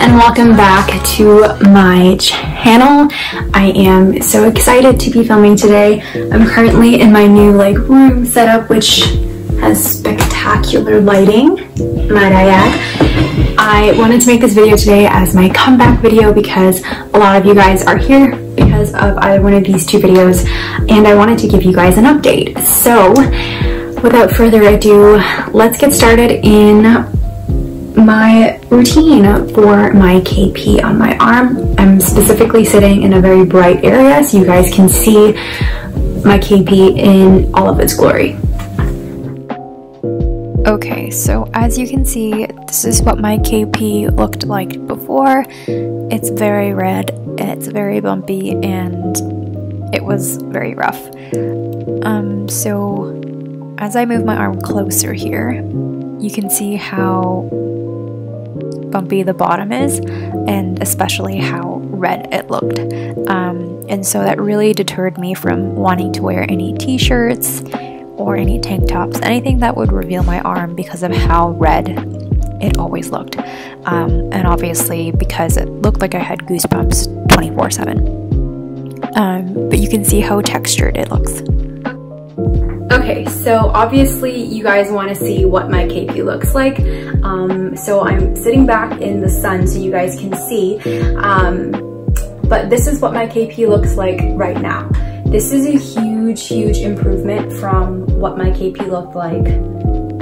and welcome back to my channel. I am so excited to be filming today. I'm currently in my new room setup, which has spectacular lighting, might I add. I wanted to make this video today as my comeback video because a lot of you guys are here because of either one of these two videos, and I wanted to give you guys an update. So without further ado, let's get started in my routine for my KP on my arm. I'm specifically sitting in a very bright area so you guys can see my KP in all of its glory. Okay, so as you can see, this is what my KP looked like before. It's very red, it's very bumpy, and it was very rough. So as I move my arm closer here, you can see how bumpy the bottom is, and especially how red it looked. And so that really deterred me from wanting to wear any t-shirts or any tank tops, anything that would reveal my arm, because of how red it always looked. And obviously because it looked like I had goosebumps 24/7. But you can see how textured it looks. Okay, so obviously you guys want to see what my KP looks like. So I'm sitting back in the sun so you guys can see. But this is what my KP looks like right now. This is a huge improvement from what my KP looked like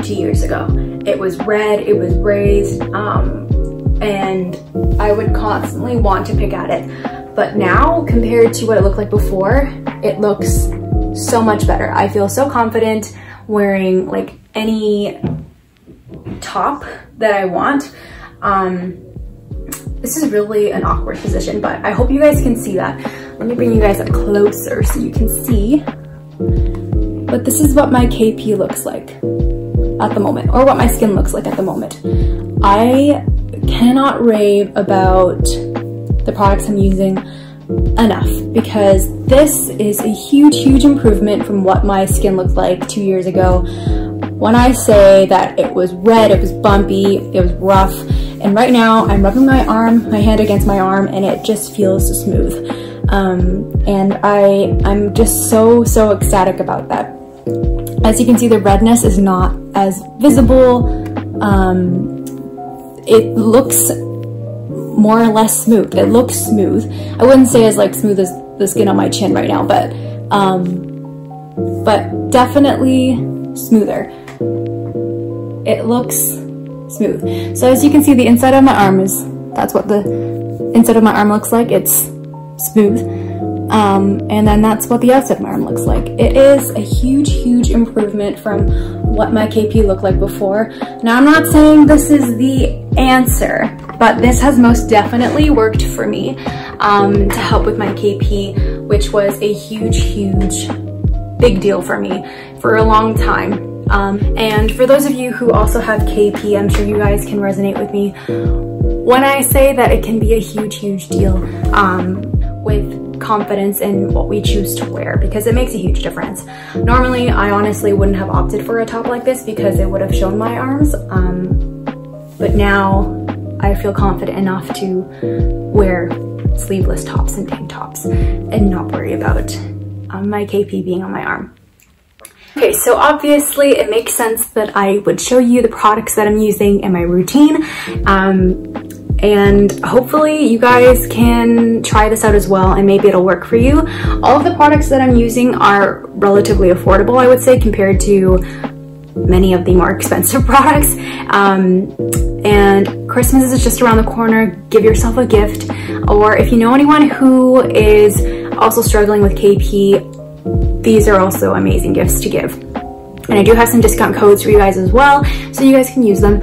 2 years ago. It was red, it was raised, and I would constantly want to pick at it. But now, compared to what it looked like before, it looks so much better. I feel so confident wearing any top that I want. This is really an awkward position, but I hope you guys can see that. Let me bring you guys up closer so you can see. But this is what my KP looks like at the moment, or what my skin looks like at the moment. I cannot rave about the products I'm using enough, because this is a huge improvement from what my skin looked like 2 years ago. When I say that it was red, it was bumpy, it was rough, and right now I'm rubbing my hand against my arm, and it just feels smooth. And I'm just so ecstatic about that. As you can see, the redness is not as visible. It looks more or less smooth. It looks smooth. I wouldn't say as smooth as the skin on my chin right now, but definitely smoother. It looks smooth. So as you can see, the inside of my arm that's what the inside of my arm looks like. It's smooth. And then that's what the outside of my arm looks like. It is a huge improvement from what my KP looked like before. Now, I'm not saying this is the answer, but this has most definitely worked for me to help with my KP, which was a huge big deal for me for a long time. And for those of you who also have KP, I'm sure you guys can resonate with me when I say that it can be a huge deal with confidence in what we choose to wear, because it makes a huge difference. Normally, I honestly wouldn't have opted for a top like this because it would have shown my arms, but now I feel confident enough to wear sleeveless tops and tank tops and not worry about my KP being on my arm. Okay, so obviously it makes sense that I would show you the products that I'm using in my routine, and hopefully you guys can try this out as well, and maybe it'll work for you. All of the products that I'm using are relatively affordable, I would say, compared to many of the more expensive products. And Christmas is just around the corner. Give yourself a gift, or if you know anyone who is also struggling with KP, these are also amazing gifts to give. And I do have some discount codes for you guys as well, so you guys can use them.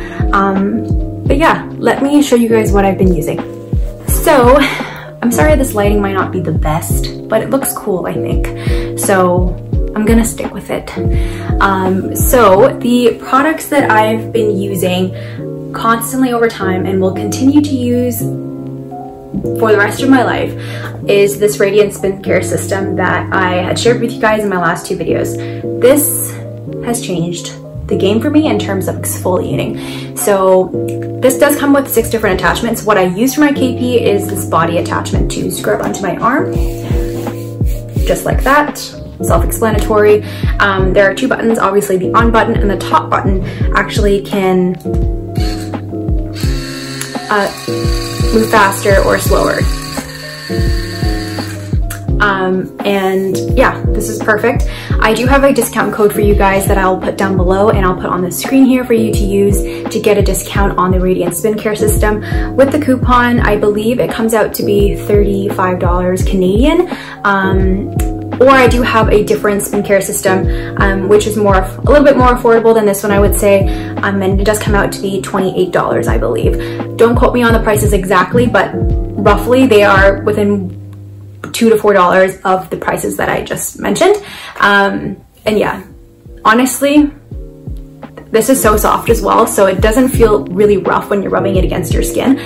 But yeah, let me show you guys what I've been using. So, I'm sorry this lighting might not be the best, but it looks cool, I think. So, I'm gonna stick with it. So, the products that I've been using constantly over time and will continue to use for the rest of my life is this Radiance skincare system that I had shared with you guys in my last two videos. This has changed the game for me in terms of exfoliating. So this does come with 6 different attachments. What I use for my KP is this body attachment to scrub onto my arm, just like that. Self-explanatory. There are 2 buttons, obviously the on button and the top button actually can move faster or slower. And yeah, this is perfect. I do have a discount code for you guys that I'll put down below, and I'll put on the screen here for you to use to get a discount on the Radiance skincare system. With the coupon, I believe it comes out to be $35 Canadian. Or I do have a different skincare system, which is a little bit more affordable than this one, I would say, and it does come out to be $28, I believe. Don't quote me on the prices exactly, but roughly they are within $2 to $4 of the prices that I just mentioned. And yeah, honestly, this is so soft as well, so it doesn't feel really rough when you're rubbing it against your skin.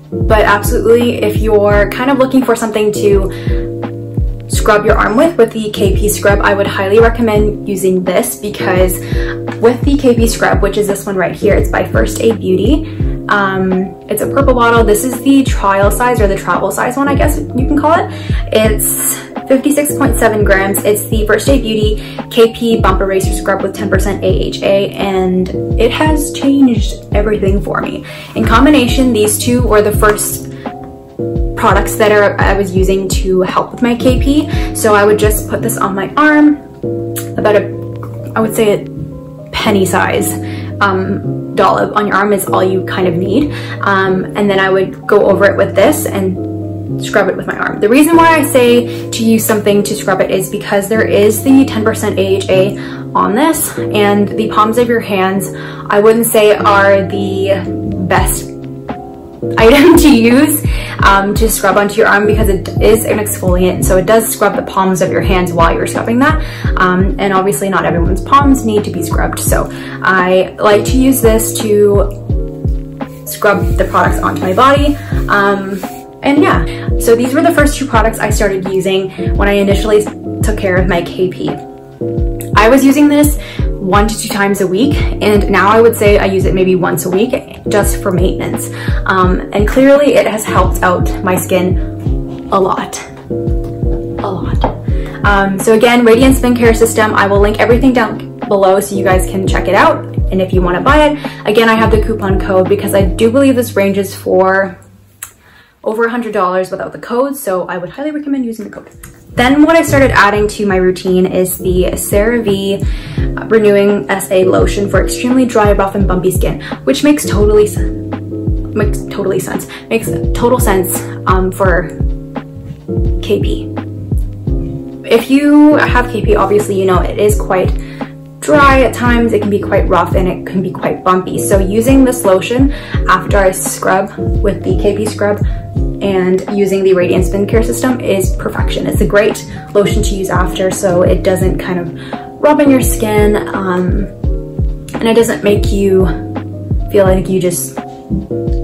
But absolutely, if you're kind of looking for something to scrub your arm with the KP scrub, I would highly recommend using this, because with the KP scrub, which is this one right here, it's by First Aid Beauty. It's a purple bottle. This is the trial size, or the travel size one, I guess you can call it. It's 56.7 grams. It's the First Aid Beauty KP Bump Eraser Scrub with 10% AHA, and it has changed everything for me. In combination, these two were the first products that I was using to help with my KP. So I would just put this on my arm, about I would say a penny size dollop on your arm is all you kind of need. And then I would go over it with this and scrub it with my arm. The reason why I say to use something to scrub it is because there is the 10% AHA on this, and the palms of your hands, I wouldn't say are the best item to use to scrub onto your arm, because it is an exfoliant, so it does scrub the palms of your hands while you're scrubbing that, and obviously not everyone's palms need to be scrubbed, so I like to use this to scrub the products onto my body. And yeah, so these were the first 2 products I started using when I initially took care of my KP. I was using this 1 to 2 times a week, and now I would say I use it maybe once a week just for maintenance. And clearly it has helped out my skin a lot. So again, Radiance skincare system, I will link everything down below so you guys can check it out. And if you want to buy it, again, I have the coupon code, because I do believe this ranges for over $100 without the code, so I would highly recommend using the code. Then what I started adding to my routine is the CeraVe Renewing SA Lotion for extremely dry, rough, and bumpy skin, which makes total sense for KP. If you have KP, obviously you know it is quite dry at times, it can be quite rough, and it can be quite bumpy. So using this lotion after I scrub with the KP scrub and using the Radiance skincare system is perfection. It's a great lotion to use after, so it doesn't kind of rub in your skin, and it doesn't make you feel like you just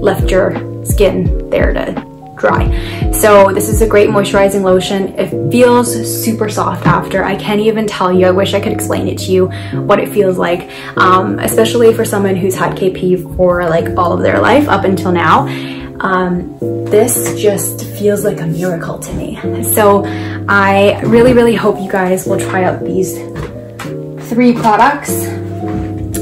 left your skin there to dry. So this is a great moisturizing lotion. It feels super soft after. I can't even tell you. I wish I could explain it to you what it feels like, especially for someone who's had KP for like all of their life up until now. This just feels like a miracle to me. So I really hope you guys will try out these 3 products.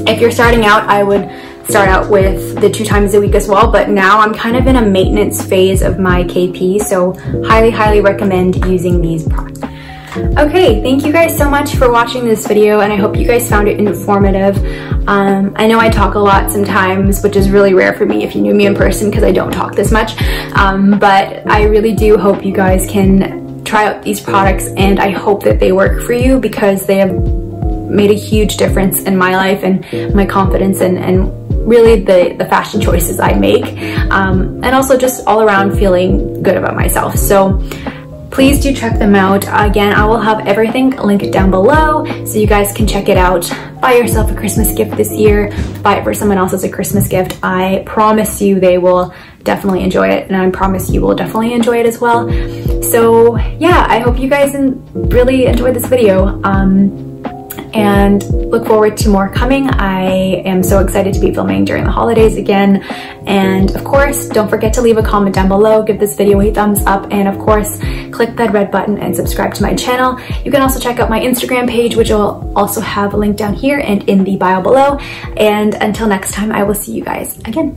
If you're starting out, I would start out with the 2 times a week as well, but now I'm kind of in a maintenance phase of my KP, so highly recommend using these products. Okay, thank you guys so much for watching this video, and I hope you guys found it informative. I know I talk a lot sometimes, which is really rare for me if you knew me in person, because I don't talk this much, but I really do hope you guys can try out these products, and I hope that they work for you, because they have made a huge difference in my life and my confidence, and really the fashion choices I make, and also just all around feeling good about myself. So please do check them out. Again, I will have everything linked down below so you guys can check it out. Buy yourself a Christmas gift this year. Buy it for someone else as a Christmas gift. I promise you they will definitely enjoy it, and I promise you will definitely enjoy it as well. So yeah, I hope you guys really enjoyed this video. and look forward to more coming. I am so excited to be filming during the holidays again. And of course, don't forget to leave a comment down below, give this video a thumbs up, and of course, click that red button and subscribe to my channel. You can also check out my Instagram page, which will also have a link down here and in the bio below. And until next time, I will see you guys again.